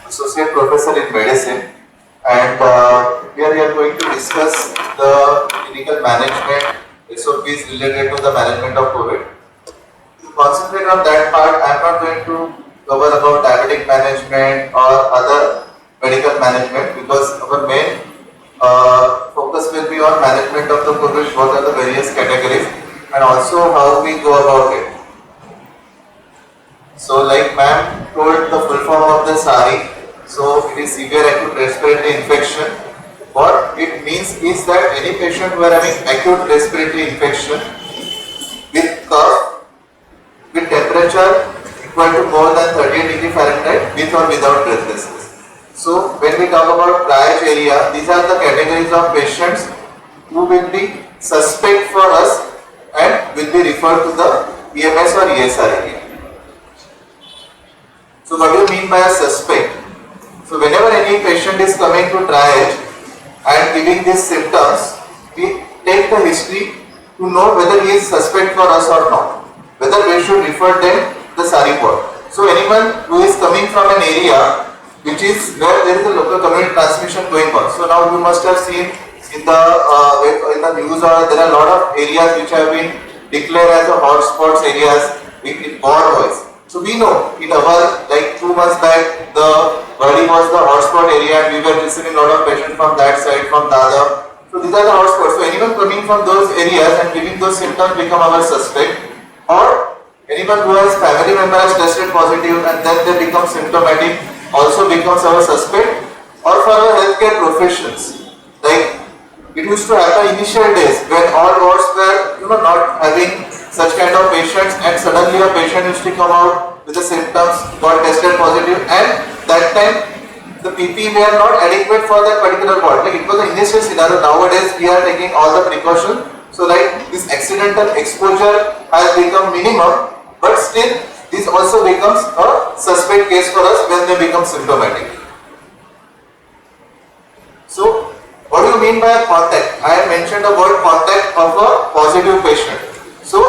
Associate Professor in Medicine, and here we are going to discuss the clinical management SOPs related to the management of COVID. To concentrate on that part, I am not going to cover about diabetic management or other medical management because our main focus will be on management of the COVID, what are the various categories, and also how we go about it. So like ma'am told the full form of the SARI, so it is severe acute respiratory infection. What it means is that any patient who are having acute respiratory infection with cough, with temperature equal to more than 38 degrees Fahrenheit with or without breathlessness. So when we talk about triage area, these are the categories of patients who will be suspect for us and will be referred to the EMS or ESR area. So what do you mean by a suspect? So whenever any patient is coming to triage and giving these symptoms, we take the history to know whether he is suspect for us or not, whether we should refer them to the SARI ward. So anyone who is coming from an area which is where there is a local community transmission going on. So now you must have seen in the news, or there are a lot of areas which have been declared as a hotspots areas in broad voice. So we know in our, like 2 months back, the Bali was the hotspot area and we were receiving a lot of patients from that side, from Dada. So these are the hotspots. So anyone coming from those areas and giving those symptoms become our suspect, or anyone who has family member has tested positive and then they become symptomatic also becomes our suspect. Or for our healthcare professions, like it used to happen initial days when all wards were not having such kind of patients, and suddenly a patient used to come out with the symptoms, got tested positive, and that time the PPE were not adequate for that particular ward. Like it was an initial scenario. Nowadays we are taking all the precautions, so like this accidental exposure has become minimum, but still this also becomes a suspect case for us when they become symptomatic. So what do you mean by a contact? I have mentioned the word contact of a positive patient. So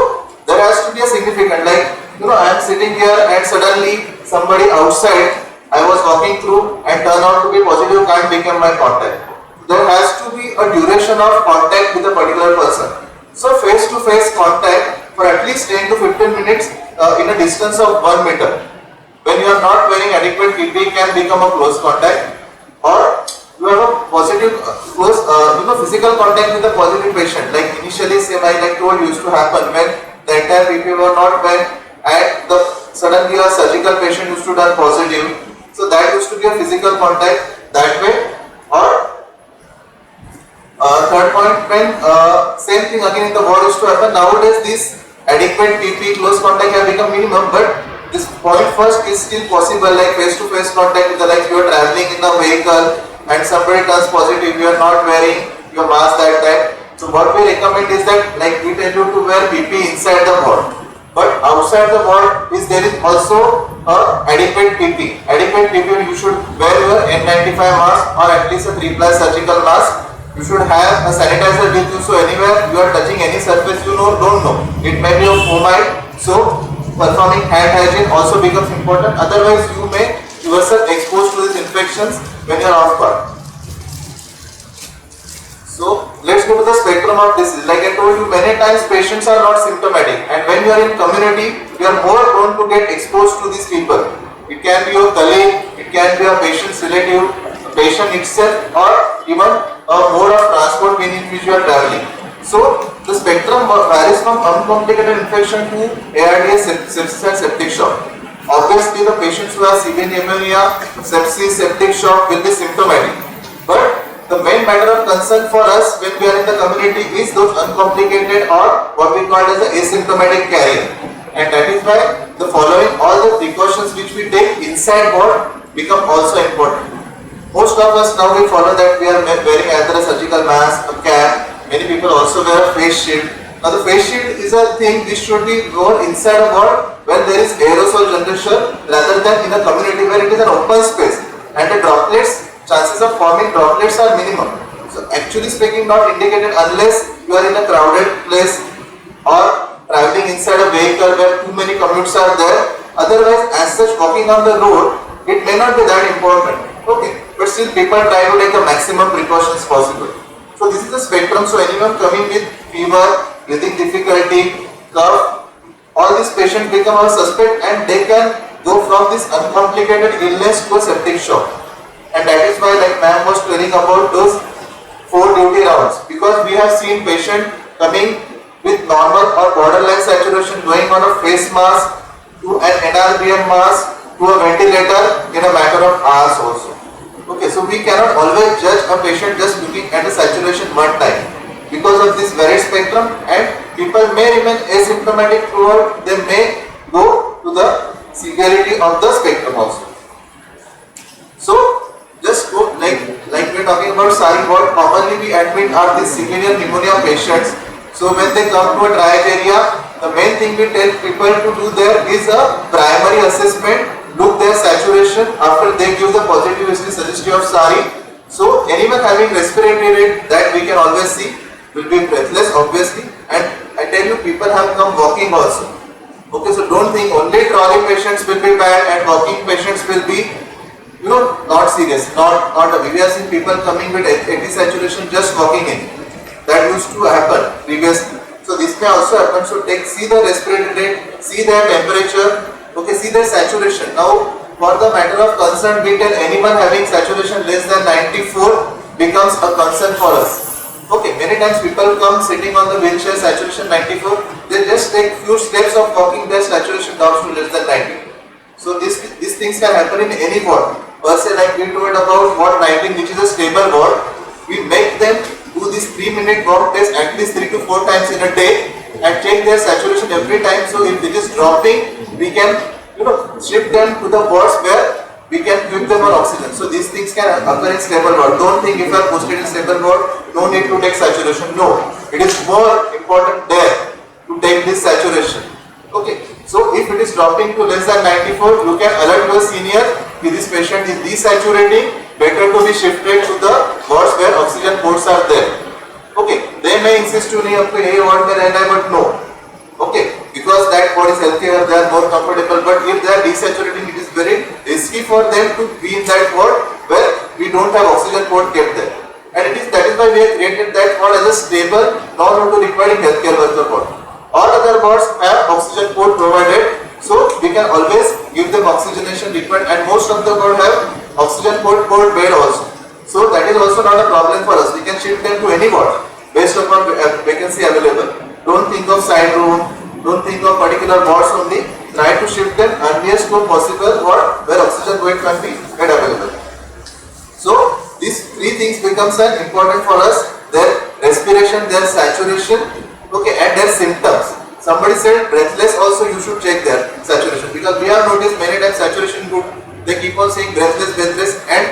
there has to be a significant, like I am sitting here and suddenly somebody outside I was walking through and turned out to be positive can't become my contact. There has to be a duration of contact with a particular person. So face to face contact for at least 10 to 15 minutes in a distance of 1 meter. When you are not wearing adequate PPE can become a close contact, or you have a positive close physical contact with a positive patient. Like initially same I like told used to happen when the entire PPE were not wearing and suddenly a surgical patient used to turn positive. So that used to be a physical contact that way. Or third point, when same thing again in the ward used to happen. Nowadays this adequate PPE close contact have become minimum, but this point first is still possible, like face to face contact with the, like you are traveling in a vehicle and somebody turns positive, you are not wearing your mask that time. So what we recommend is that, like we tell you to wear PPE inside the ward, but outside the ward there is also adequate PPE. Adequate PPE, you should wear your N95 mask or at least a 3-ply surgical mask. You should have a sanitizer with you, so anywhere you are touching any surface don't know, it may be a fomite, so performing hand hygiene also becomes important. Otherwise you may yourself exposed to these infections when you are off guard. So let's go to the spectrum of disease. Like I told you, many times patients are not symptomatic, and when you are in community, you are more prone to get exposed to these people. It can be your colleague, it can be a patient's relative, a patient itself, or even a mode of transport in which you are traveling. So the spectrum varies from uncomplicated infection to ARDS, sepsis and septic shock. Obviously the patients who have severe pneumonia, sepsis, septic shock will be symptomatic. But the main matter of concern for us when we are in the community is those uncomplicated or what we call as the asymptomatic carrier. And that is why the following all the precautions which we take inside ward become also important. Most of us now we follow that we are wearing either a surgical mask, a cap. Many people also wear a face shield. Now the face shield is a thing which should be worn inside a ward when there is aerosol generation rather than in a community where it is an open space and the droplets, chances of forming droplets are minimum. So actually speaking not indicated unless you are in a crowded place or traveling inside a vehicle where too many commutes are there. Otherwise as such walking on the road it may not be that important. Okay, but still people try to take the maximum precautions possible. So this is the spectrum. So anyone coming with fever, breathing difficulty, cough, all these patients become a suspect and they can go from this uncomplicated illness to a septic shock. And that is why, like ma'am was telling about those 4 duty rounds, because we have seen patient coming with normal or borderline saturation going on a face mask to an NRBM mask to a ventilator in a matter of hours also. Okay, so we cannot always judge a patient just looking at the saturation one time because of this varied spectrum, and people may remain asymptomatic throughout, they may go to the severity of the spectrum also. So just go like we are talking about SARI, what commonly we admit are these severe pneumonia patients. So when they come to a triage area, the main thing we tell people to do there is a primary assessment, look their saturation after they give the positive history suggestive of SARI. So anyone having respiratory rate that we can always see will be breathless obviously, and I tell you people have come walking also. Okay, so don't think only trolley patients will be bad and walking patients will be not serious, not we have seen people coming with 80 saturation just walking in. That used to happen previously. So this may also happen. So see the respiratory rate, see their temperature, okay, see their saturation. Now for the matter of concern, we tell anyone having saturation less than 94 becomes a concern for us. Okay, many times people come sitting on the wheelchair, saturation 94, they just take few steps of walking, their saturation down to less than 90. So these things can happen in any ward. Per se, like we told about ward 19, which is a stable ward, we make them do this 3-minute walk test at least 3 to 4 times in a day and check their saturation every time. So if it is dropping, we can shift them to the wards where we can give them on oxygen. So these things can occur in stable ward. Don't think if you are posted in stable ward, no need to take saturation. No, it is more important there to take this saturation. Okay, so if it is dropping to less than 94, you can alert your senior if this patient is desaturating, better to be shifted to the wards where oxygen ports are there. Okay, they may insist to नहीं आपको यही ward में रहना है, but no. Okay, because that ward is healthier, they are more comfortable. But if they are desaturating, it is very risky for them to be in that ward where we don't have oxygen port kept there. And that is why we have created that ward as a stable, non-auto requiring healthcare worker ward. All other wards have oxygen port provided, so we can always give them oxygenation required, and most of the ward have oxygen port bed also. So that is also not a problem for us. We can shift them to any ward based upon vacancy available. Don't think of side room, don't think of particular wards only. Try to shift them earliest possible ward where oxygen bed can be made available. So these 3 things becomes important for us: their respiration, their saturation, okay, and their symptoms. Somebody said breathless also you should check their saturation, because we have noticed many times saturation good, they keep on saying breathless, and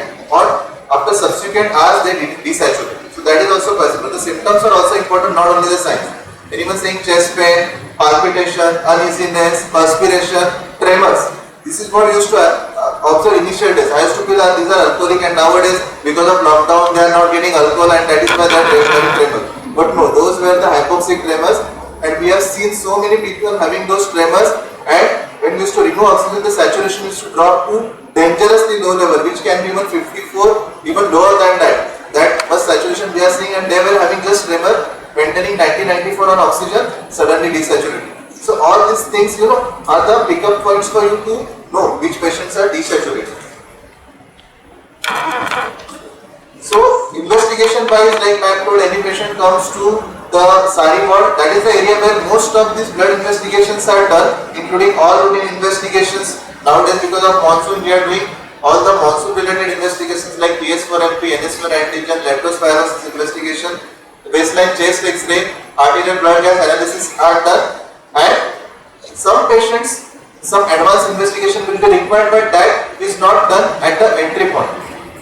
after subsequent hours they desaturate. So that is also possible. The symptoms are also important, not only the signs. Anyone saying chest pain, palpitation, uneasiness, perspiration, tremors. This is what used to observe initial days. I used to feel that these are alcoholic, and nowadays because of lockdown they are not getting alcohol, and that is why they are having tremors. But no, those were the hypoxic tremors, and we have seen so many people having those tremors, and when we used to remove oxygen, the saturation used to drop to dangerously low level, which can be even 54, even lower than that. That much saturation we are seeing, and they were having just tremor, maintaining 90-94 on oxygen, suddenly desaturating. So all these things, are the pickup points for you to know which patients are desaturated. So investigation wise, like I told, any patient comes to the SARI ward, that is the area where most of these blood investigations are done, including all routine investigations. Nowadays, because of monsoon, we are doing all the monsoon related investigations like PS4MP, NS1 antigen, leptospirosis investigation, baseline chest X-ray, arterial blood gas analysis are done, and some patients, some advanced investigation will be required, but that is not done at the entry point.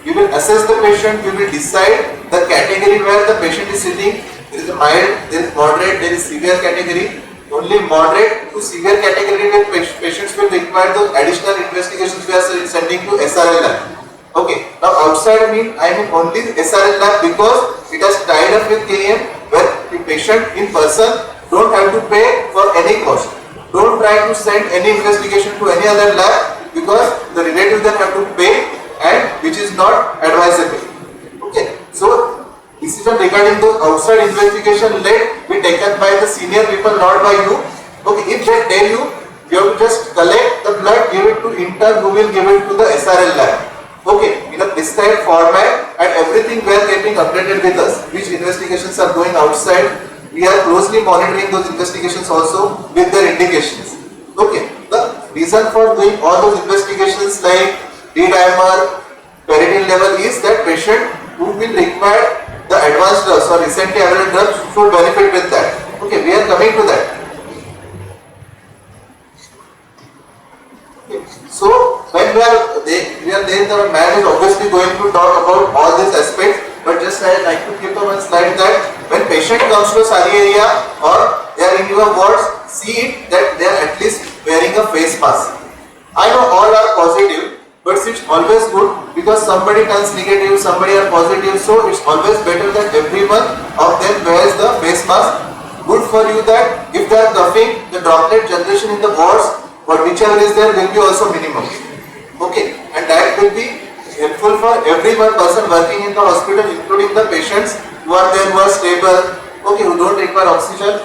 We will assess the patient, we will decide the category where the patient is sitting. There is a mild, there is moderate, there is severe category. Only moderate to severe category where patients will require those additional investigations we are sending to SRL lab. Okay, now outside I mean only SRL lab, because it has tied up with KEM, where the patient in person don't have to pay for any cost. Don't try to send any investigation to any other lab because the relative then have to pay, and which is not advisable. Okay, so decision regarding the outside investigation let be taken by the senior people, not by you. Okay, if they tell you, you have to just collect the blood, give it to intern who will give it to the SRL lab. Okay, in a prescribed format, and everything we are getting updated with us. Which investigations are going outside, we are closely monitoring those investigations also with their indications. Okay, the reason for doing all those investigations like D-dimer, ferritin level is that patient who will require the advanced drugs or recently available drugs should benefit with that. Okay, we are coming to that. So when we are there, the man is obviously going to talk about all these aspects. But just I like to give them one slide that when patient comes to SARI area or they are in your wards, see it that they are at least wearing a face mask. I know all are positive, but it's always good because somebody turns negative, somebody are positive. So it's always better that everyone of them wears the face mask. Good for you that if they are coughing, the droplet generation in the wards, but whichever is there will be also minimum. Okay, and that will be helpful for every one person working in the hospital, including the patients who are there, who are stable, okay, who don't require oxygen.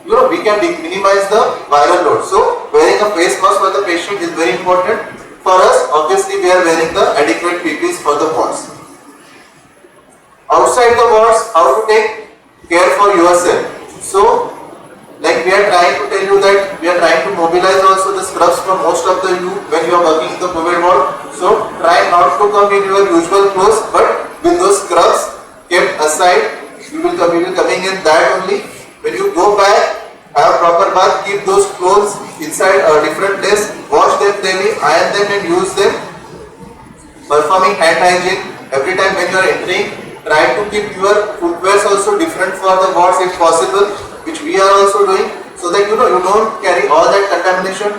We can minimize the viral load. So wearing a face mask for the patient is very important. For us, obviously we are wearing the adequate PPEs for the wards. Outside the wards, how to take care for yourself. So like we are trying to tell you that we are trying to mobilize also the scrubs for most of the you when you are working in the COVID ward. So try not to come in your usual clothes, but with those scrubs kept aside, you will coming in that only. When you go back, have proper bath, keep those clothes inside a different place, wash them daily, iron them and use them. Performing hand hygiene every time when you are entering. Try to keep your footwears also different for the wards if possible, which we are also doing, so that you don't carry all that contamination.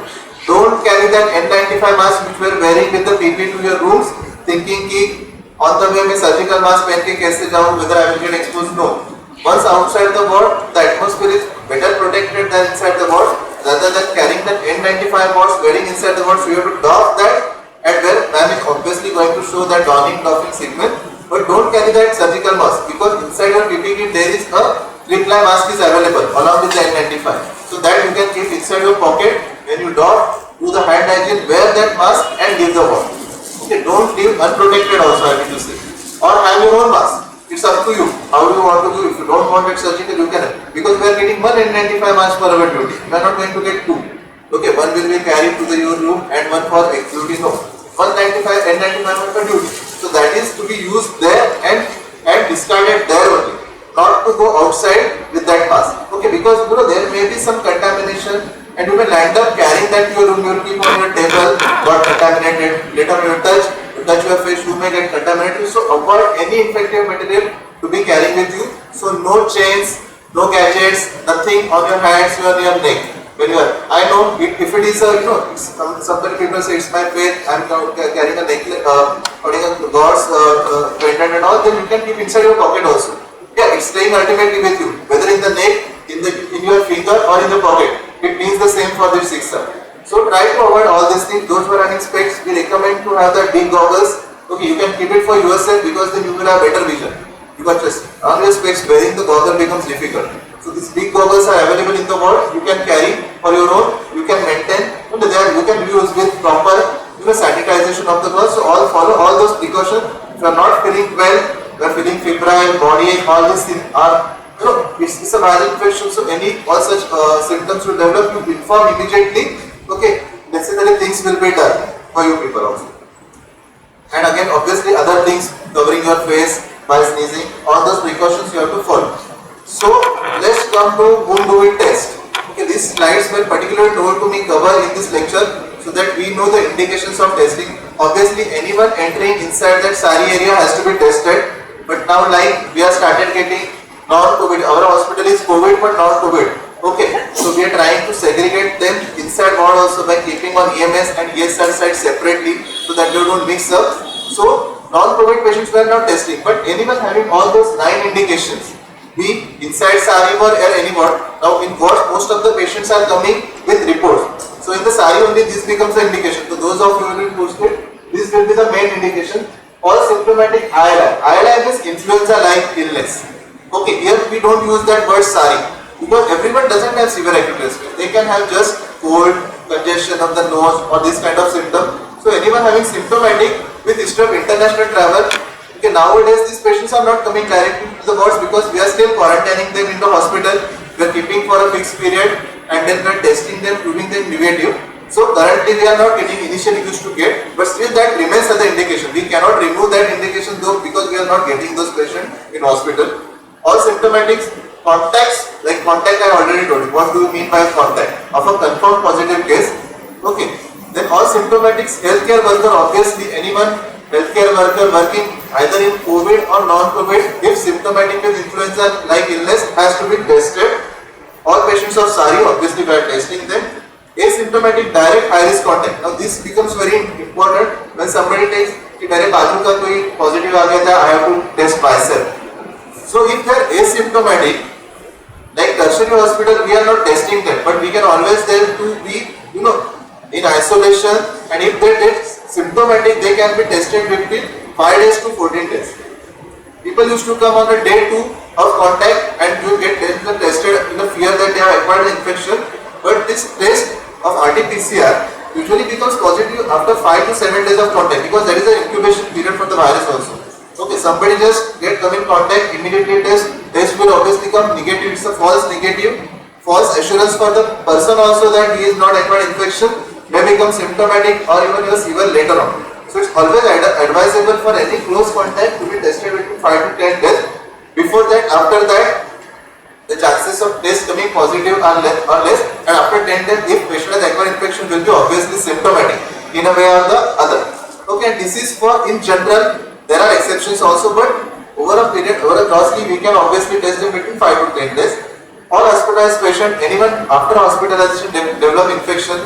Don't carry that N95 mask which we are wearing with the PP to your rooms, thinking ki on the way मैं surgical mask पहन के कैसे जाऊँ, whether I will get exposed. No. Once outside the ward, the atmosphere is better protected than inside the ward. Rather than carrying that N95 mask wearing inside the ward, so you have to doff that, and where I am obviously going to show that doffing sequence. But don't carry that surgical mask because inside your PP kit there is a three-ply mask is available along with the N95. So that you can keep inside your pocket. When you doff, do the hand hygiene, wear that mask and leave the ward. Okay, don't leave unprotected also, I mean to say. Or have your own mask. It's up to you. How do you want to do? If you don't want it surgical, you can. Because we are getting one N95 mask for our duty. We are not going to get two. Okay, one will be carried to the your room and one for duty. No. 195 N95 for duty. So that is to be used there and discarded there only. Not to go outside with that mask. Okay, because there may be some contamination and you may land up carrying that to your room, you will keep on your table, got contaminated. Later when you touch your face, you may get contaminated. So avoid any infective material to be carrying with you. So no chains, no gadgets, nothing on your hands or your neck. When you are, I know if it is a, somebody people say it's my faith, I am carrying a necklace, holding a God's pendant and all, then you can keep inside your pocket also. Yeah, it's staying ultimately with you, whether in the neck, in your finger or in the pocket. It means the same for this system. So try to avoid all these things. Those who are running specs, we recommend to have the big goggles. Okay, you can keep it for yourself because then you will have better vision. Because just on your specs, wearing the goggle becomes difficult. So these big goggles are available in the world. You can carry for your own. You can maintain. And you can use with proper sanitization of the gloves. So follow all those precautions. If you are not feeling well, you are feeling febrile, body ache, all these things are it's a viral infection. So all such symptoms will develop. You inform immediately. Okay, necessary things will be done for you people also. And again, obviously, other things covering your face by sneezing. All those precautions you have to follow. So let's come to whom do we test. Okay, these slides were particularly told to me cover in this lecture so that we know the indications of testing. Obviously, anyone entering inside that SARI area has to be tested. But now, like we are started getting non-COVID, our hospital is COVID but non-COVID. Okay, so we are trying to segregate them inside ward also by keeping on EMS and ESR side separately so that they don't mix up. So non-COVID patients were not testing, but anyone having all those 9 indications, be inside SARI ward or any ward. Now in ward, most of the patients are coming with reports. So in the SARI only this becomes the indication. So those of you who will be posted, this will be the main indication. All symptomatic ILI. ILI is influenza-like illness. Okay, here we don't use that word SARI because everyone doesn't have severe acute respiratory. They can have just cold, congestion of the nose or this kind of symptom. So anyone having symptomatic with history of international travel, okay, nowadays these patients are not coming directly to the wards because we are still quarantining them in the hospital. We are keeping for a fixed period and then we are testing them, proving them negative. So currently we are not getting initially used to get, but still that remains as the indication. We cannot remove that indication though because we are not getting those patients in hospital. All symptomatic contacts, like contact I already told you. What do you mean by contact? Of a confirmed positive case. Okay. Then all symptomatics, healthcare worker, obviously anyone healthcare worker working either in COVID or non-COVID, if symptomatic with influenza like illness has to be tested. All patients of SARI, obviously we are testing them. Asymptomatic direct high risk contact. Now this becomes very important when somebody takes कि मेरे बाजू का कोई positive आ गया था, I have to test myself. So if they are asymptomatic, like tertiary hospital, we are not testing them, but we can always tell to be, in isolation, and if they get symptomatic, they can be tested between 5 days to 14 days. People used to come on the day 2 of contact and you get tested in the fear that they have acquired the infection, but this test of RT-PCR usually becomes positive after 5 to 7 days of contact because there is an incubation period for the virus also. Okay, somebody just come in contact, immediately test will obviously come negative. It's a false negative, false assurance for the person also that he is not acquired infection, may become symptomatic or even severe later on. So it's always advisable for any close contact to be tested between 5 to 10 days. Before that, after that, the chances of test coming positive are less, and after 10 days, if patient has acquired infection, will be obviously symptomatic in a way or the other. Okay, and this is for in general. There are exceptions also, but over a grossly, we can obviously test them between 5 to 10 days. All hospitalized patient, anyone after hospitalization develop infection,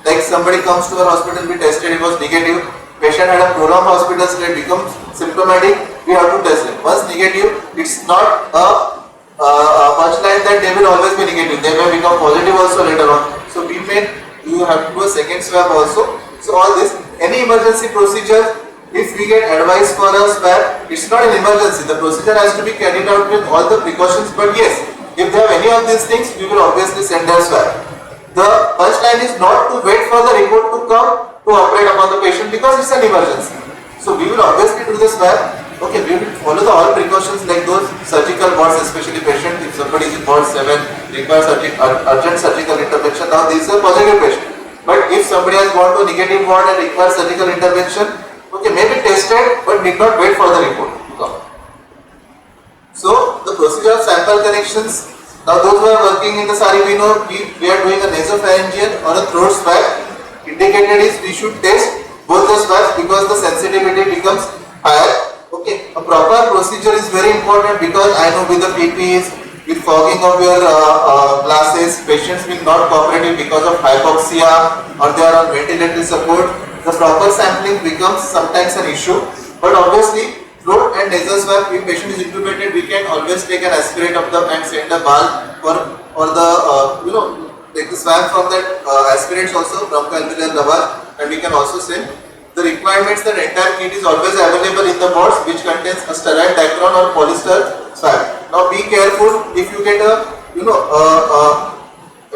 like somebody comes to our hospital, we tested, it was negative. Patient had a prolonged hospital stay, becomes symptomatic, we have to test them. Once negative, it's not a punchline that they will always be negative. They may become positive also later on. So you have to do a second swab also. So all this, any emergency procedure, if we get advice for a swab, it's not an emergency. The procedure has to be carried out with all the precautions. But yes, if they have any of these things, we will obviously send a swab. The punchline is not to wait for the report to come to operate upon the patient because it's an emergency. So we will obviously do the swab. Okay, we will follow all precautions like those surgical wards, especially patient. If somebody is in ward 7, requires urgent surgical intervention. Now this is a positive patient. But if somebody has gone to a negative ward and requires surgical intervention, okay, may be tested but need not wait for the report to come. So the procedure of sample collections. Now those who are working in the SARI, we know we are doing a nasopharyngeal or a throat swab. Indicated is we should test both the swabs because the sensitivity becomes higher. Okay, a proper procedure is very important because I know with the PPEs, with fogging of your glasses, patients will not cooperative because of hypoxia or they are on ventilatory support. The proper sampling becomes sometimes an issue, but obviously throat and nasal swab, if patient is intubated, we can always take an aspirate of them and send a bulb or the take the swab from that aspirates also, bronchoalveolar lavage, and we can also send. The requirements that entire kit is always available in the box which contains a sterile Dacron or polyester swab. Now be careful if you get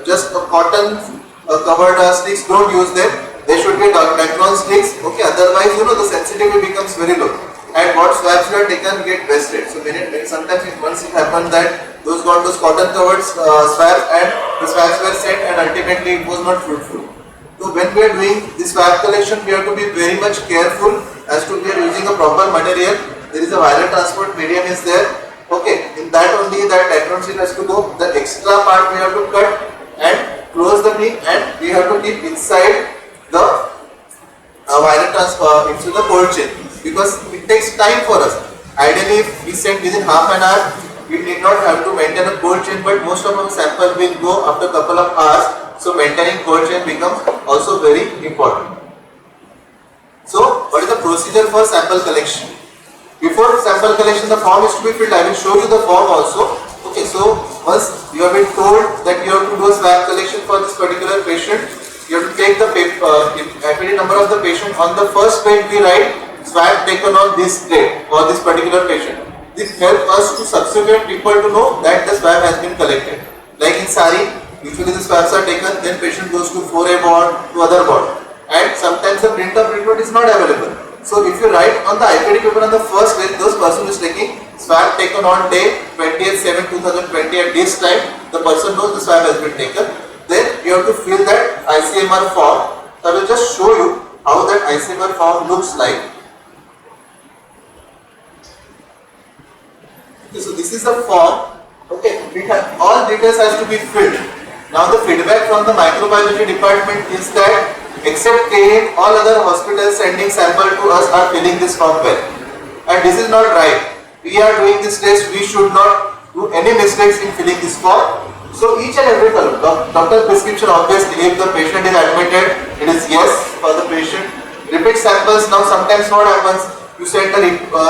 just a cotton covered sticks, don't use them. They should be Dacron sticks. Okay, otherwise the sensitivity becomes very low. And what swabs you are taken get wasted. So sometimes once it happened that those got those cotton covered swabs and the swabs were sent and ultimately it was not fruitful. So when we are doing this swab collection, we have to be very much careful as to we are using a proper material. There is a viral transport medium is there. Okay, in that only that Dacron sheet has to go. The extra part we have to cut and close the thing, and we have to keep inside the viral transfer into the cold chain because it takes time for us. Ideally, if we send within half an hour, we need not have to maintain a cold chain, but most of our sample will go after a couple of hours. So maintaining cold chain becomes also very important. So what is the procedure for sample collection? Before sample collection, the form is to be filled. I will show you the form also. Okay, so once you have been told that you have to do a swab collection for this particular patient, you have to take the IPD number of the patient. On the first page we write swab taken on this date for this particular patient. This helps us to subsequent people to know that the swab has been collected. Like in SARI, usually the swabs are taken, then patient goes to 4A ward, to other ward, and sometimes the print of report is not available. So if you write on the IPD paper on the first page, those person is taking swab taken on day 20th/7/2020 at this time, the person knows the swab has been taken. Then you have to fill that ICMR form. I will just show you how that ICMR form looks like. Okay, so this is the form. Okay, we have all details has to be filled. Now the feedback from the microbiology department is that except KN, all other hospitals sending sample to us are filling this form well. And this is not right. We are doing this test, we should not do any mistakes in filling this form. So each and every column, doctor prescription obviously, if the patient is admitted, it is yes for the patient. Repeat samples, now sometimes what happens, you send a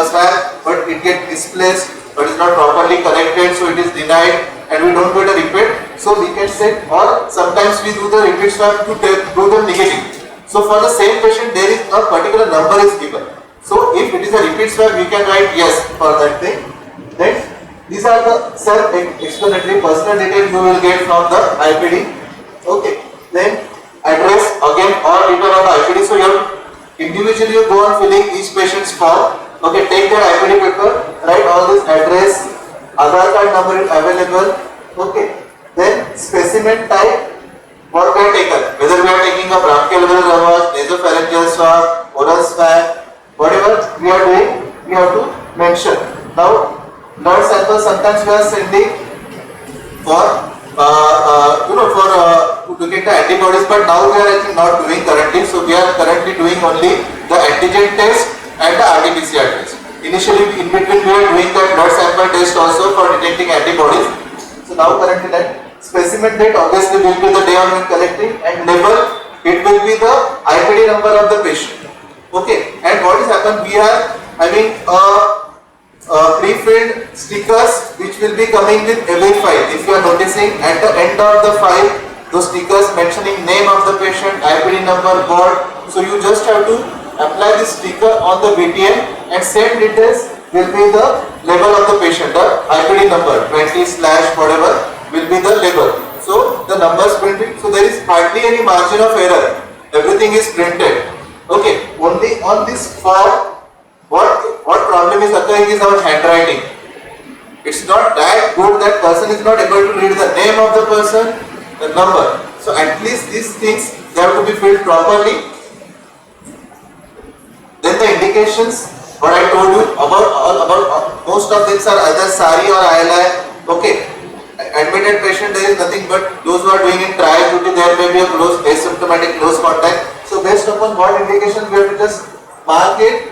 swab but it gets misplaced, but is not properly corrected, so it is denied and we don't get a repeat. So we can send, or sometimes we do the repeat swab to do the negative. So for the same patient there is a particular number is given. So if it is a repeat swab we can write yes for that thing. Then these are the self-explanatory personal details you will get from the IPD. Okay. Then address, again all written on the IPD. So you have individually you go on filling each patient's form. Okay, take their IPD paper, write all this address, Aadhaar card number is available. Okay. Then specimen type, what we are taken, whether we are taking a bronchial vein lavage, nasopharyngeal swab, oral swab, whatever we are doing, we have to mention. Now, blood samples sometimes we are sending for to get the antibodies, but now we are actually not doing currently. So we are currently doing only the antigen test and the RT-PCR test. Initially, in between we are doing the blood sample test also for detecting antibodies. So now currently that specimen date obviously will be the day on when collecting, and label it will be the IPD number of the patient. Okay, and what is happened, we are having pre-filled stickers which will be coming with every file. If you are noticing at the end of the file, those stickers mentioning name of the patient, IPD number, ward. So you just have to apply this sticker on the VTM and same details will be the label of the patient. The IPD number 20/ whatever will be the label. So the numbers printed. So there is hardly any margin of error. Everything is printed. Okay. Only on this form, what problem is occurring is our handwriting. It's not that good that person is not able to read the name of the person, the number. So at least these things they have to be filled properly. Then the indications, what I told you about most of these are either SARI or ILI. Okay, admitted patient there is nothing but those who are doing in trial duty, there may be a close asymptomatic close contact. So based upon what indication we have to just mark it.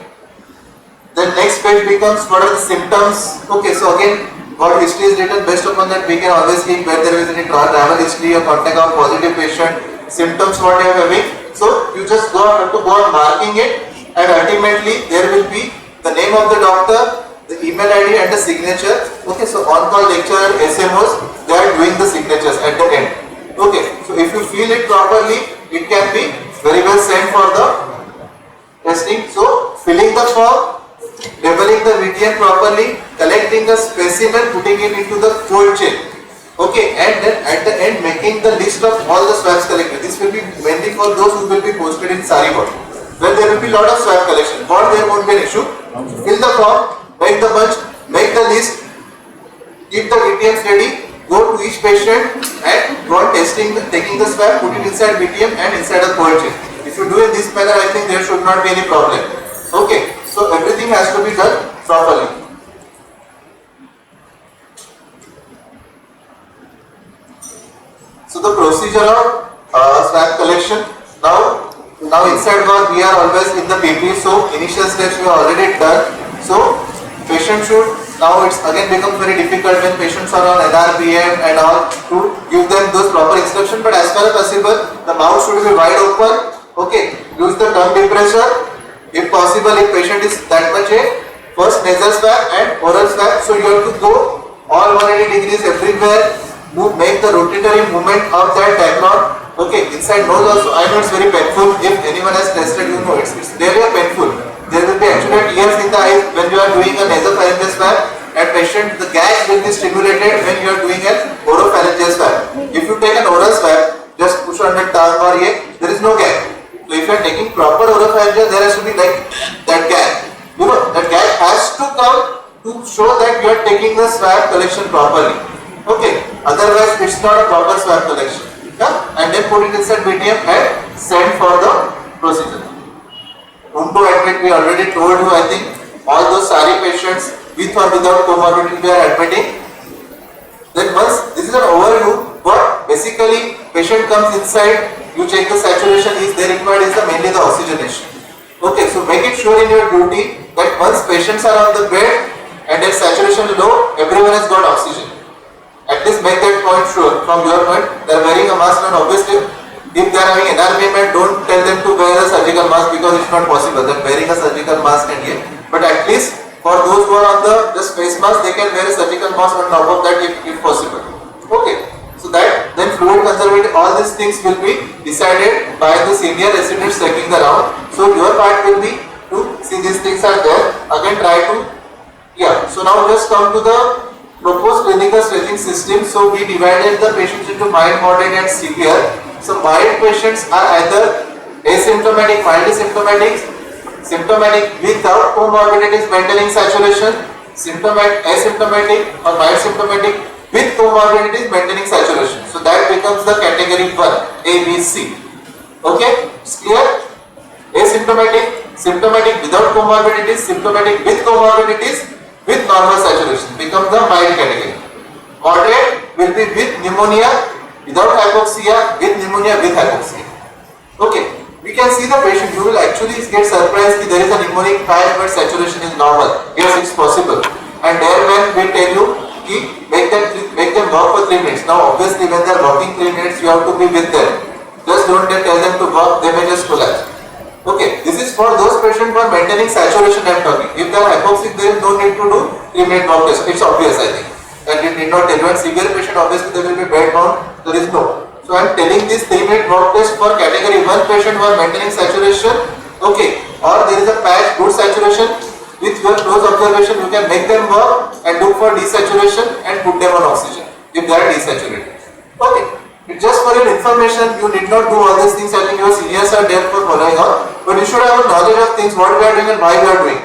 The next page becomes what are the symptoms. Okay, so again what history is written, based upon that we can always keep where there is any travel history or contact of positive patient, symptoms what you are having. So you just have to go on marking it, and ultimately there will be the name of the doctor, the email ID and the signature. Okay, so on-call lecturer, SMOs, they are doing the signatures at the end. Okay, so if you fill it properly, it can be very well sent for the testing. So filling the form, labeling the VTM properly, collecting the specimen, putting it into the cold chain. Okay, and then at the end making the list of all the swabs collected. This will be mainly for those who will be posted in SARI board. When there will be lot of swab collection, for there won't be an issue. Fill the form, make the bunch, make the list, keep the VTMs ready, go to each patient and go on testing, taking the swab, put it inside VTM and inside a cold chain. If you do in this manner, I think there should not be any problem. Okay, so everything has to be done properly. So the procedure of swab collection. Now inside work we are always in the PP. So initial steps we are already done. So patient should, now it's again become very difficult when patients are on NRBM and all to give them those proper instructions. But as far as possible, the mouth should be wide open. Okay, use the tongue depressor. If possible, if patient is that much first nasal swab and oral swab. So you have to go all 180 degrees everywhere. Make the rotatory movement of that diaphragm. Okay, inside nose also, I know it's very painful. If anyone has tested, you know it's really painful. There will be actually tears in the eyes when you are doing a nasopharyngeal swab, and patient, the gag will be stimulated when you are doing an oropharyngeal swab. If you take an oral swab, just push on the tongue or there is no gag. So if you are taking proper oropharyngeal, there has to be like that gag. You know, that gag has to come to show that you are taking the swab collection properly. Okay, otherwise it's not a proper swab collection. Yeah? And then put it inside BTM and send for the procedure. Whom to admit, we already told you, I think, all those SARI patients with or without comorbidity we are admitting. Then once, this is an overview, but basically patient comes inside, you check the saturation, is there required is mainly the oxygenation. Okay, so make it sure in your duty that once patients are on the bed and their saturation low, everyone has got oxygen. At least make that point sure from your point. They are wearing a mask, and obviously if they are having NRBM, don't tell them to wear a surgical mask because it's not possible. They are wearing a surgical mask and but at least for those who are on the just face mask, they can wear a surgical mask on top of that if possible. Okay, so that then fluid conservative, all these things will be decided by the senior residents checking the round. So your part will be to see these things are there. Again try to So now just come to the proposed clinical staging system. So we divided the patients into mild, moderate and severe. So mild patients are either asymptomatic, mildly symptomatic, symptomatic without comorbidities maintaining saturation, asymptomatic or mild symptomatic with comorbidities maintaining saturation. So that becomes the category 1, A, B, C. Okay, it's clear? Asymptomatic, symptomatic without comorbidities, symptomatic with comorbidities with normal saturation becomes the mild category. Moderate will be with pneumonia without hypoxia, with pneumonia with hypoxia. Okay, we can see the patient. You will actually get surprised that there is a pneumonic patch but saturation is normal. Yes, it's possible. And there when we tell you make them walk for 3 minutes. Now obviously when they are walking 3 minutes, you have to be with them. Just don't tell them to walk, they may just collapse. Okay, this is for those patients who are maintaining saturation I am talking. If they are hypoxic, there is no need to do 3-minute walk test. It's obvious, I think. And it need not tell you. And severe patient, obviously there will be bed bound, there is no. So I am telling this 3-minute walk test for category 1 patient who are maintaining saturation. Okay, or there is a patch, good saturation. With your close observation, you can make them walk and look for desaturation and put them on oxygen if they are desaturated. Okay. Just for your information, you need not do all these things. I think your seniors are there for following on, but you should have a knowledge of things, what we are doing and why we are doing.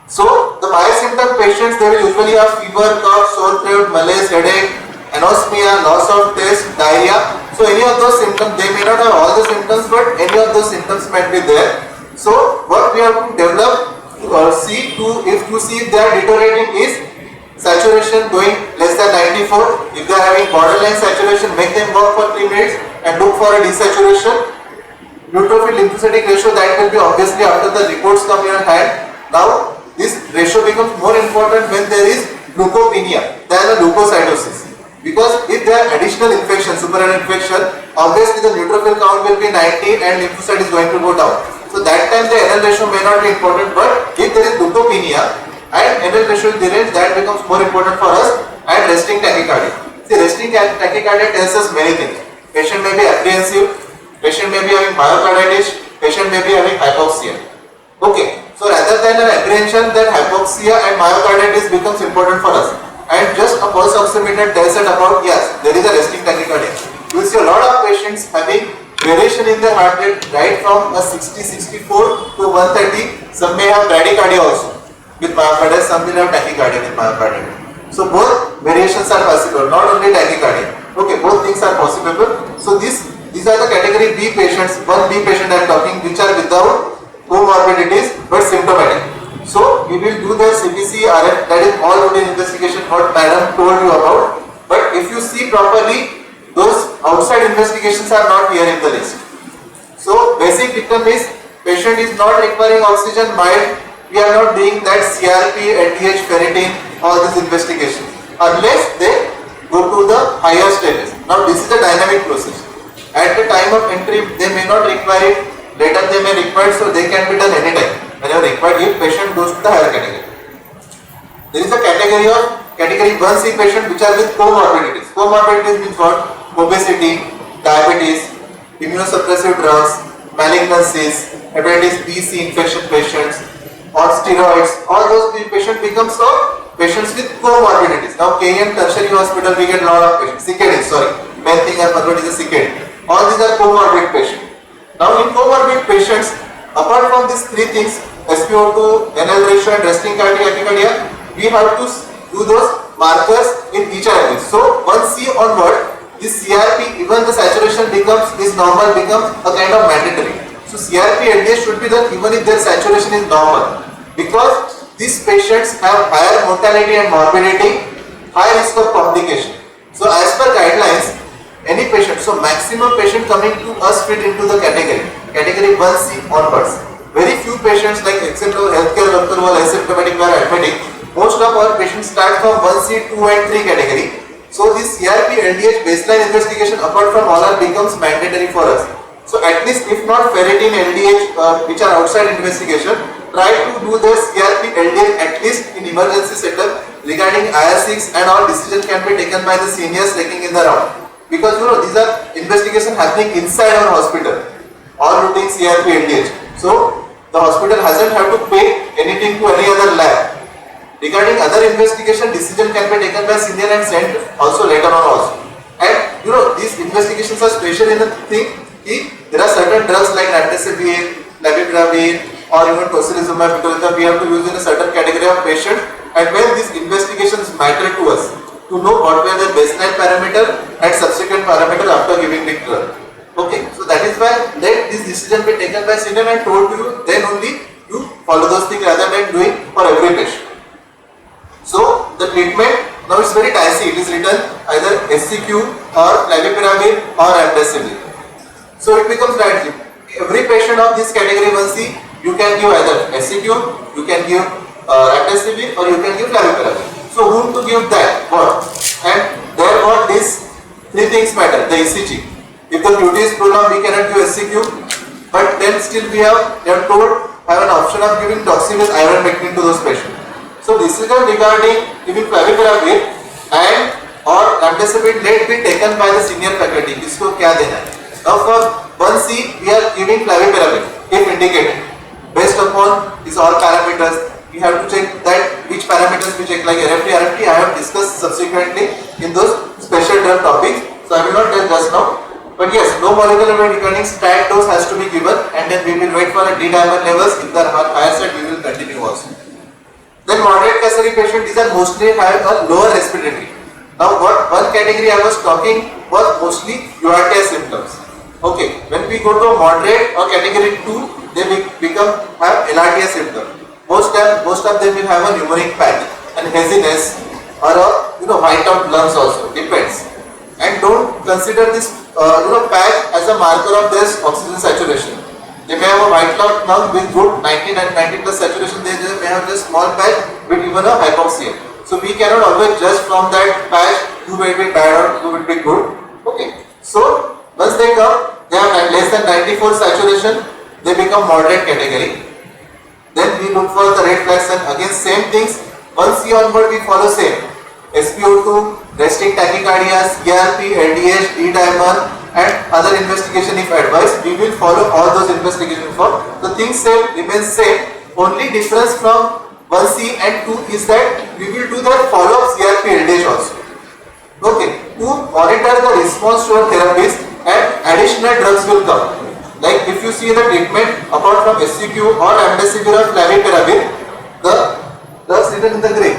So, the mild symptom patients, they will usually have fever, cough, sore throat, malaise, headache, anosmia, loss of taste, diarrhea. So, any of those symptoms, they may not have all the symptoms, but any of those symptoms might be there. So, what we have to develop or see if they are deteriorating is saturation going less than 94. If they are having borderline saturation, make them walk for 3 minutes and look for a desaturation. Neutrophil lymphocytic ratio, that will be obviously after the reports come in your hand. Now this ratio becomes more important when there is leukopenia than a leukocytosis, because if there are additional infection, superior infection, obviously the neutrophil count will be 90 and lymphocyte is going to go down. So that time the NL ratio may not be important, but if there is leukopenia and NL ratio is deranged, that becomes more important for us. And resting tachycardia. See, resting tachycardia tells us many things. Patient may be apprehensive, patient may be having myocarditis, patient may be having hypoxia. Okay, so rather than an apprehension, then hypoxia and myocarditis becomes important for us. And just a pulse oximeter tells us about, yes, there is a resting tachycardia. You will see a lot of patients having variation in their heart rate right from a 60-64 to 130. Some may have bradycardia also with myocarditis, some will have tachycardia with myocarditis. So both variations are possible, not only tachycardia. Okay, both things are possible. So these are the category B patients, 1B patient I am talking, which are without comorbidities but symptomatic. So we will do the CPC, RF, that is all routine investigation what madam told you about. But if you see properly, those outside investigations are not here in the list. So basic dictum is patient is not requiring oxygen, mild. We are not doing that CRP, LDH, ferritin, all these investigations unless they go to the higher stages. Now this is a dynamic process. At the time of entry, they may not require it. Later they may require, so they can be done anytime. Whenever required, if patient goes to the higher category. There is a category of category 1C patient which are with comorbidities. Comorbidities means what? Obesity, diabetes, immunosuppressive drugs, malignancies, hepatitis B, C infection patients, or steroids. All those patients becomes patients with comorbidities. Now KM tertiary hospital we get a lot of patients. CKD, sorry, main thing I forgot is the CKD. All these are comorbid patients. Now in comorbid patients, apart from these three things, SpO2, NL ratio and resting tachycardia, we have to do those markers in each and every. So 1C onward, this CRP, even the saturation is normal, becomes a kind of mandatory. So CRP LDH should be done even if their saturation is normal, because these patients have higher mortality and morbidity, high risk of complication. So as per guidelines, any patient, so maximum patient coming to us fit into the category 1C onwards. Very few patients like example healthcare worker who are asymptomatic or admitting. Most of our patients start from 1C, 2 and 3 category. So this CRP LDH baseline investigation apart from all becomes mandatory for us. So at least if not ferritin LDH which are outside investigation, try to do the CRP LDH at least in emergency setup. Regarding IR6 and all decision can be taken by the seniors taking in the round. Because these are investigation happening inside our hospital. All routine CRP LDH. So the hospital hasn't have to pay anything to any other lab. Regarding other investigation, decision can be taken by senior and sent also later on also. And these investigations are special in the thing. There are certain drugs like nab-tazobactam, favipiravir, or even tocilizumab, we have to use in a certain category of patient. And when these investigations matter to us, to know what were the baseline parameter and subsequent parameter after giving the drug. Okay, so that is why let this decision be taken by senior and told to you, then only you follow those things rather than doing for every patient. So the treatment now is very dicey. It is written either SCQ or favipiravir or remdesivir. So it becomes dicey. Every patient of this category 1C, you can give either SCQ, you can give remdesivir or you can give favipiravir. So whom to give that? What? And there what these three things matter. The ECG. If the QT is prolonged, we cannot give SCQ, but then still they are told have an option of giving toxin with ivermectin to those patients. So decision regarding giving favipiravir and or remdesivir let be taken by the senior faculty. Kisko kya dena hai? Now for 1C we are giving favipiravir if indicated. Based upon these all parameters, we have to check that which parameters we check like RFT I have discussed subsequently in those special drug topics. So I will not tell just now. But yes, low molecular weight regarding stat dose has to be given, and then we will wait for a D-dimer levels. If they are higher side, we will continue also. Then moderate Kasari patient, these are mostly have a lower respiratory. Now what one category I was talking was mostly URTI symptoms. Okay, when we go to moderate or category 2, they have LRTI symptoms. Most of them will have a pneumonic patch and haziness or a white out lungs also, depends. And don't consider this patch as a marker of their oxygen saturation. They may have a white out lung with good 90 and 90 plus saturation. They may have just small patch with even a hypoxia. So we cannot always judge from that patch who will be bad or who will be good. Okay. So once they come, they have less than 94 saturation. They become moderate category. Then we look for the red flags and again same things. 1C onward we follow same. SpO2, resting tachycardia, CRP, LDH, D-dimer and other investigation if advised. We will follow all those investigations for the things same remains same. Only difference from 1C and 2 is that we will do the follow-up CRP LDH also. Okay, to monitor the response to our therapies and additional drugs will come. Like if you see the treatment apart from SCQ or remdesivir or favipiravir, the drugs written in the gray.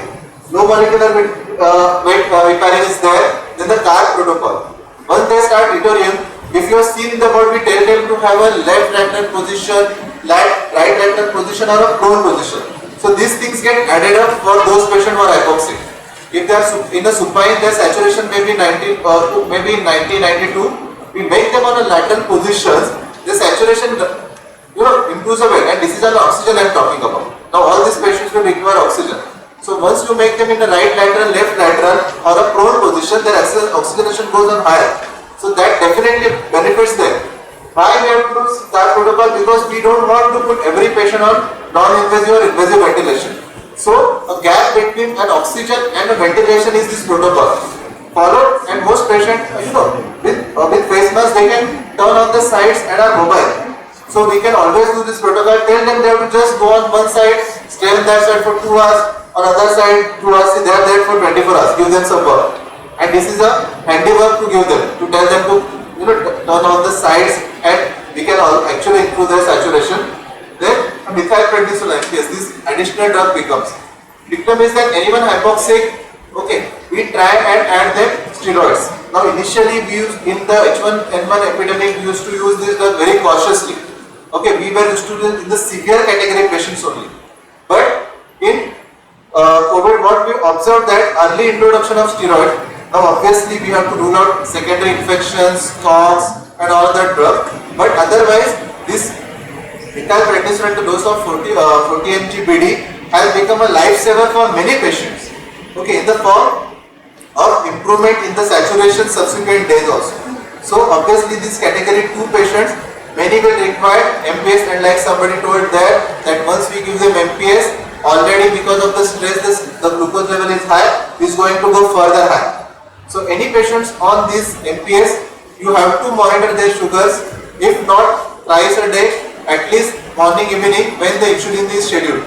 Low molecular weight heparin is there, then the CAR protocol. Once they start deuterium, if you have seen in the board, we tell them to have a left lateral position, right lateral position or a prone position. So these things get added up for those patients who are hypoxic. If they are in a supine, their saturation may be 90 or maybe 90, 92. We make them on a lateral positions, the saturation improves a bit, and this is an oxygen I am talking about. Now all these patients will require oxygen. So once you make them in the right lateral, left lateral or a prone position, their oxygenation goes on higher. So that definitely benefits them. Why we have to do CAR protocol? Because we don't want to put every patient on non-invasive or invasive ventilation. So a gap between an oxygen and a ventilation is this protocol. Followed, and most patients, with face mask, they can turn on the sides and are mobile. So we can always do this protocol. Tell them they have to just go on one side, stay on that side for 2 hours, on other side 2 hours, they are there for 24 hours. Give them support. And this is a handiwork to give them, to tell them to turn on the sides, and we can actually improve their saturation. Then methylprednisolone, yes, this additional drug becomes. Dictum is that anyone hypoxic, okay, we try and add them steroids. Now initially we used in the H1N1 epidemic, we used to use this drug very cautiously. Okay, we were used to do in the severe category patients only. But in COVID, what we observed that early introduction of steroid. Now obviously we have to rule out secondary infections, coughs and all that drug. But otherwise this methylprednisolone, the dose of 40 mg BD has become a lifesaver for many patients. Okay, in the form of improvement in the saturation subsequent days also. So obviously this category 2 patients, many will require MPS, and like somebody told there that once we give them MPS, already because of the stress the glucose level is high, is going to go further high. So any patients on this MPS, you have to monitor their sugars, if not thrice a day, at least morning, evening when the insulin is scheduled.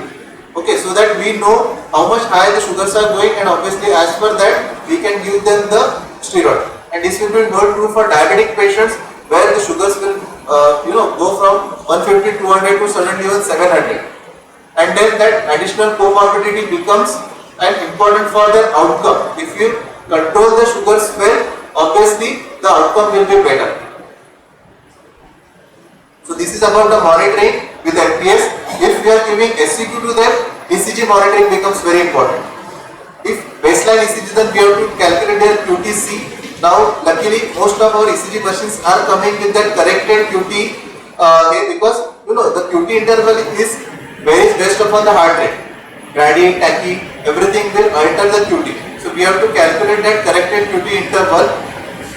Okay, so that we know how much high the sugars are going, and obviously as per that we can give them the steroid. And this will be more true for diabetic patients, where the sugars will go from 150, 200 to suddenly even 700. And then that additional comorbidity becomes an important for their outcome. If you control the sugars well, obviously the outcome will be better. So this is about the monitoring with MPS. If we are giving SCQ to them, ECG monitoring becomes very important. If baseline ECG, then we have to calculate their QTC. Now luckily most of our ECG machines are coming with that corrected QT because the QT interval varies based upon the heart rate. Brady, tachy, everything will alter the QT. So we have to calculate that corrected QT interval.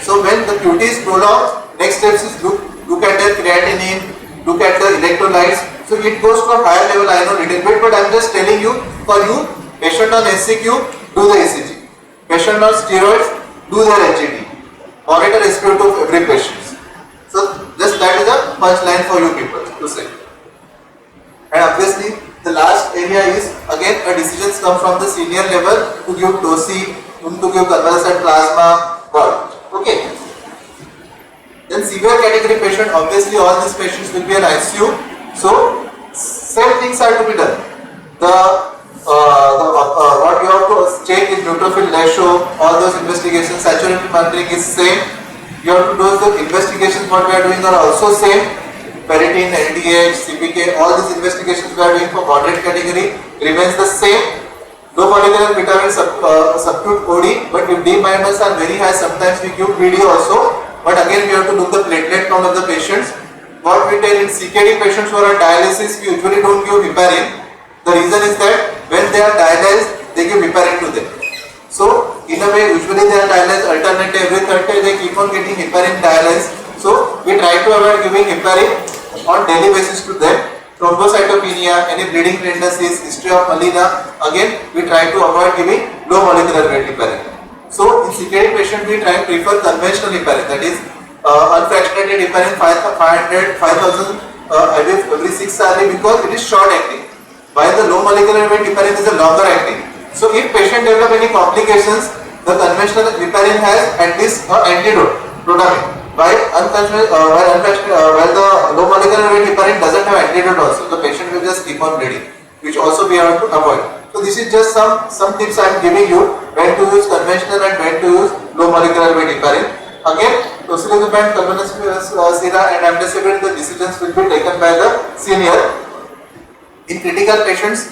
So when the QT is prolonged, next steps is look at their creatinine, look at the electrolytes. So it goes to a higher level, I know little bit, but I am just telling you, for you, patient on SCQ, do the ECG. Patient on steroids, do their HGT. Monitor SpO2 of every patient. So just that is a punchline for you people to say. And obviously the last area is again a decisions come from the senior level to give DOSI, to give convalescent plasma, what? Okay. Then severe category patient, obviously all these patients will be an ICU. So same things are to be done. What you have to check is neutrophil ratio, all those investigations, saturation monitoring is same. You have to do the investigations what we are doing are also same. Ferritin, LDH, CPK, all these investigations we are doing for moderate category remains the same. Low molecular vitamin substitute OD, but if D minus are very high, sometimes we give PD also. But again we have to look the platelet count of the patients. What we tell in CKD patients who are on dialysis, we usually don't give heparin. The reason is that when they are dialyzed, they give heparin to them. So in a way, usually they are dialyzed alternately every third day, they keep on getting heparin dialyzed. So we try to avoid giving heparin on daily basis to them. Thrombocytopenia, any bleeding tendencies, history of melena, again we try to avoid giving low molecular weight heparin. So in CKD patient we try to prefer conventional heparin, that is unfractionated heparin 5000 every 6 hours because it is short acting, while the low molecular weight heparin is a longer acting. So if patient develop any complications, the conventional heparin has at least an antidote, Prodamine. While the low molecular weight heparin doesn't have antidote also, the patient will just keep on bleeding, which also we have to avoid. So this is just some tips I am giving you, when to use conventional and when to use low molecular weight heparin. Again, tocilizumab, carboxyl and amdesivir, the decisions will be taken by the senior. In critical patients,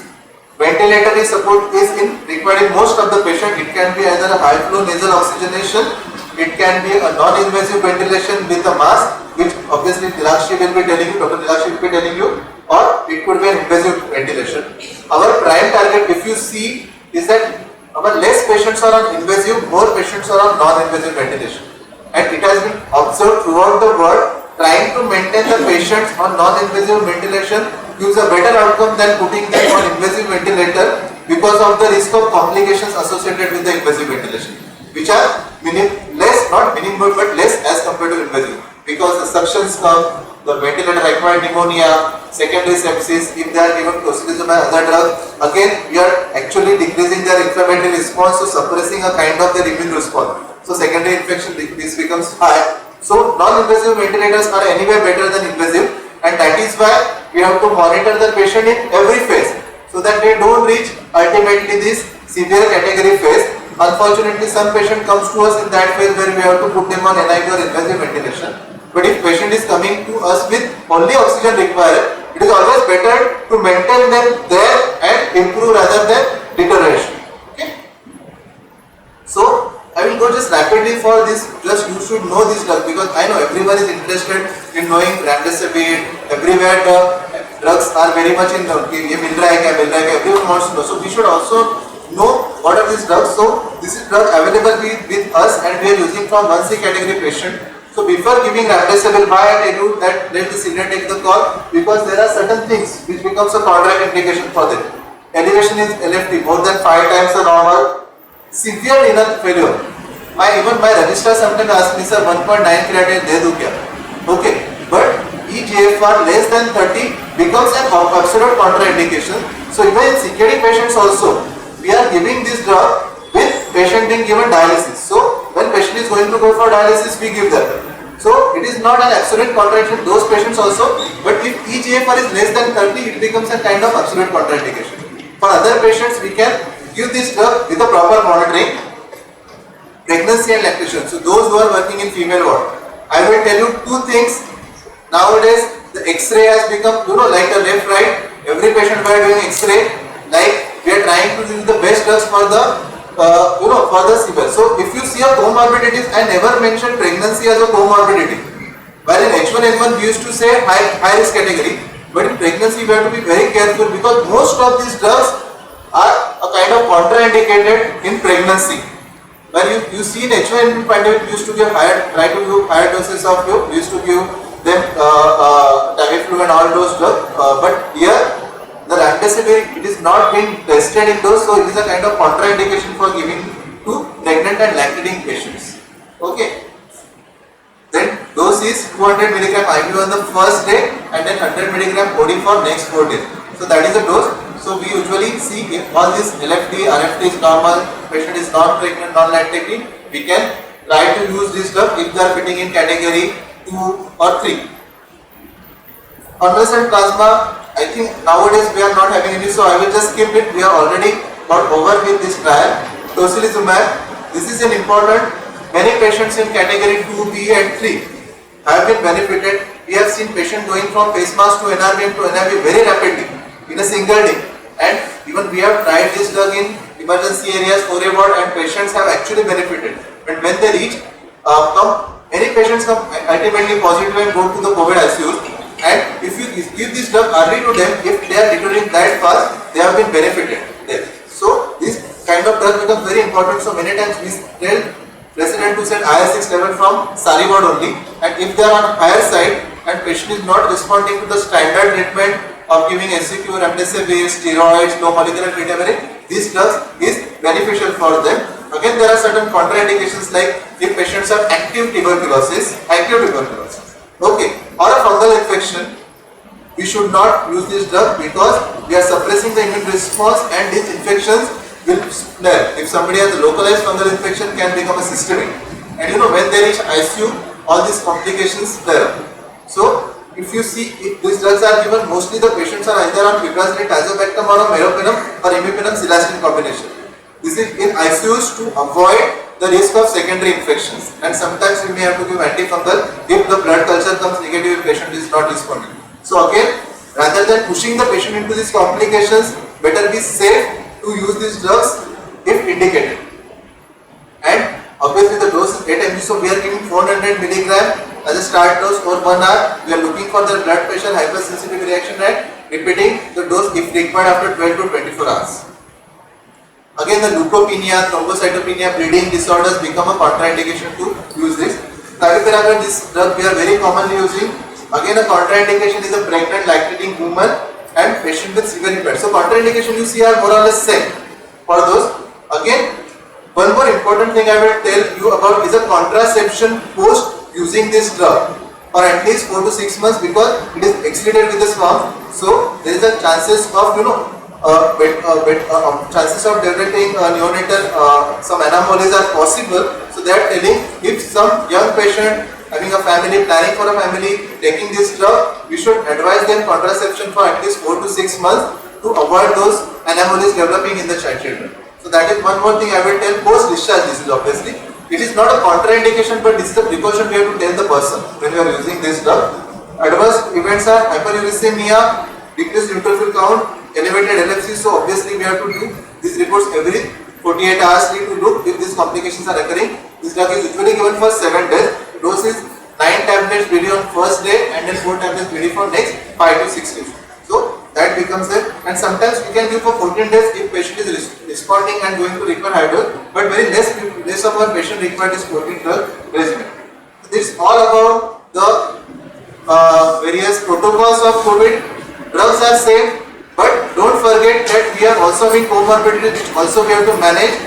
ventilatory support is required in most of the patient. It can be either a high flow nasal oxygenation, it can be a non-invasive ventilation with a mask, which obviously Dilakshi will be telling you, Dr. Dilakshi will be telling you, or it could be an invasive ventilation. Our prime target, if you see, is that our less patients are on invasive, more patients are on non-invasive ventilation. And it has been observed throughout the world, trying to maintain the patients on non-invasive ventilation gives a better outcome than putting them on invasive ventilator, because because of the risk of complications associated with the invasive ventilation, which are less, not minimum, but less as compared to invasive, because the suctions come, the ventilator acquired pneumonia, secondary sepsis, if they are given tocilizumab and other drugs, again we are actually decreasing their inflammatory response, so suppressing a kind of their immune response. So secondary infection this becomes high. So non-invasive ventilators are anyway better than invasive, and that is why we have to monitor the patient in every phase, so that they don't reach ultimately this severe category phase. Unfortunately, some patient comes to us in that phase where we have to put them on NIV or invasive ventilation. But if patient is coming to us with only oxygen required, it is always better to maintain them there and improve rather than deterioration. Okay. So I will go just rapidly for this. Just you should know this drug, because I know everyone is interested in knowing remdesivir. Everywhere the drugs are very much in everyone wants to know. So we should also know what are these drugs. So this is drug available with us, and we are using from 1C category patient. So before giving remdesivir, why I tell you that let the senior take the call, because there are certain things which becomes a contraindication for them. Elevation is LFT more than 5 times the normal. Severe renal failure. Even my registrar sometimes asks me, sir, 1.9 creatinine de do kya? Okay, but eGFR less than 30 becomes an absolute contraindication. So even in CKD patients also, we are giving this drug with patient being given dialysis. So when patient is going to go for dialysis, we give that. So it is not an absolute contraindication those patients also, but if eGFR is less than 30, it becomes a kind of absolute contraindication. For other patients, we can give this drug with a proper monitoring. Pregnancy and lactation. So those who are working in female ward, I will tell you 2 things. Nowadays the X-ray has become, like a left right. Every patient we are doing X-ray. Like we are trying to use the best drugs for the for the severe. So if you see a comorbidities, I never mentioned pregnancy as a comorbidity. While in H1N1 we used to say high risk category, but in pregnancy we have to be very careful, because most of these drugs are a kind of contraindicated in pregnancy. When you see in H1N1 pandemic, we used to give try to give higher doses of we used to give them Tamiflu and all those drugs, but here the remdesivir, it is not being tested in those, so it is a kind of contraindication for giving to pregnant and lactating patients. Okay. Then dose is 200 mg IV on the first day, and then 100 mg OD for next 4 days. So that is the dose. So we usually see if all this LFT, RFT is normal, patient is non-pregnant, non-lactating, we can try to use this drug if they are fitting in category 2 or 3. Convalescent plasma, I think nowadays we are not having any, so I will just skip it. We are already got over with this trial. Tocilizumab, this is an important. Many patients in category 2B and 3 have been benefited. We have seen patients going from face mask to NRBM to NIV very rapidly in a single day, and even we have tried this drug in emergency areas, Foray ward, and patients have actually benefited. But when they reach, any patients come ultimately positive and go to the COVID ICU, and if you give this drug early to them, if they are deteriorating that fast, they have been benefited there. So this kind of drug becomes very important. So many times we tell resident to send IR6 level from Sari ward only, and if they are on higher side and patient is not responding to the standard treatment of giving SCQ, remdesivir, steroids, low molecular treatment, this drug is beneficial for them. Again, there are certain contraindications, like if patients have active tuberculosis, okay, or a fungal infection, we should not use this drug, because we are suppressing the immune response, and these infections will flare. If somebody has a localized fungal infection, can become a systemic, and when they reach ICU, all these complications flare. So if you see, if these drugs are given, mostly the patients are either on piperacillin, tazobactam, or meropenem or imipenem cilastatin combination. This is in ICUs to avoid the risk of secondary infections, and sometimes we may have to give antifungal if the blood culture comes negative if patient is not responding. So again, rather than pushing the patient into these complications, better be safe to use these drugs if indicated. And obviously the dose is 8 mg, so we are giving 400 mg as a start dose for 1 hour. We are looking for the blood pressure, hypersensitivity reaction rate, repeating the dose if required after 12 to 24 hours. Again, the leukopenia, thrombocytopenia, bleeding disorders become a contraindication to use this. Favipiravir, this drug we are very commonly using. Again, a contraindication is a pregnant lactating woman and patient with severe impairment. So contraindication you see are more or less same. for those. Again, one more important thing I will tell you about is a contraception post using this drug for at least 4 to 6 months, because it is excreted with the sperm. So there is a chances of chances of developing neonatal some anomalies are possible. So they are telling, if some young patient having a family, planning for a family, taking this drug, we should advise them contraception for at least 4 to 6 months to avoid those anomalies developing in the children. So that is one more thing I will tell. Post discharge disease, obviously it is not a contraindication, but this is a precaution we have to tell the person when we are using this drug. Adverse events are hyperuricemia, decreased neutrophil count, elevated LFC. So obviously we have to do these reports every 48 hours to look if these complications are occurring. This drug is usually given for 7 days. Dose is 9 tablets daily on first day and then 4 tablets daily for next 5 to 6 days. So that becomes it. And sometimes we can give for 14 days if patient is responding and going to require high dose, but very less of our patient require this 14 drug regimen. This is all about the various protocols of COVID. Drugs are safe, but don't forget that we are also having comorbidities which also we have to manage.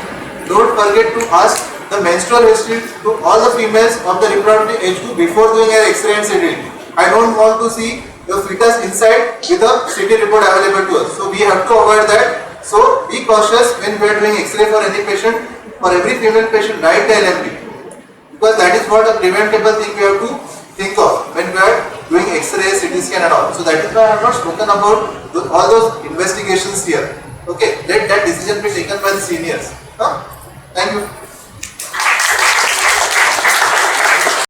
Don't forget to ask the menstrual history to all the females of the reproductive age group before doing an X-ray and CT. I don't want to see the fetus inside with a CT report available to us. So we have to avoid that. So be cautious when we are doing X-ray for any patient. For every female patient, write the LMP, because that is what a preventable thing we have to think of when we are doing X-ray, CT scan and all. So that is why I have not spoken about all those investigations here. Okay, let that decision be taken by the seniors. Thank you.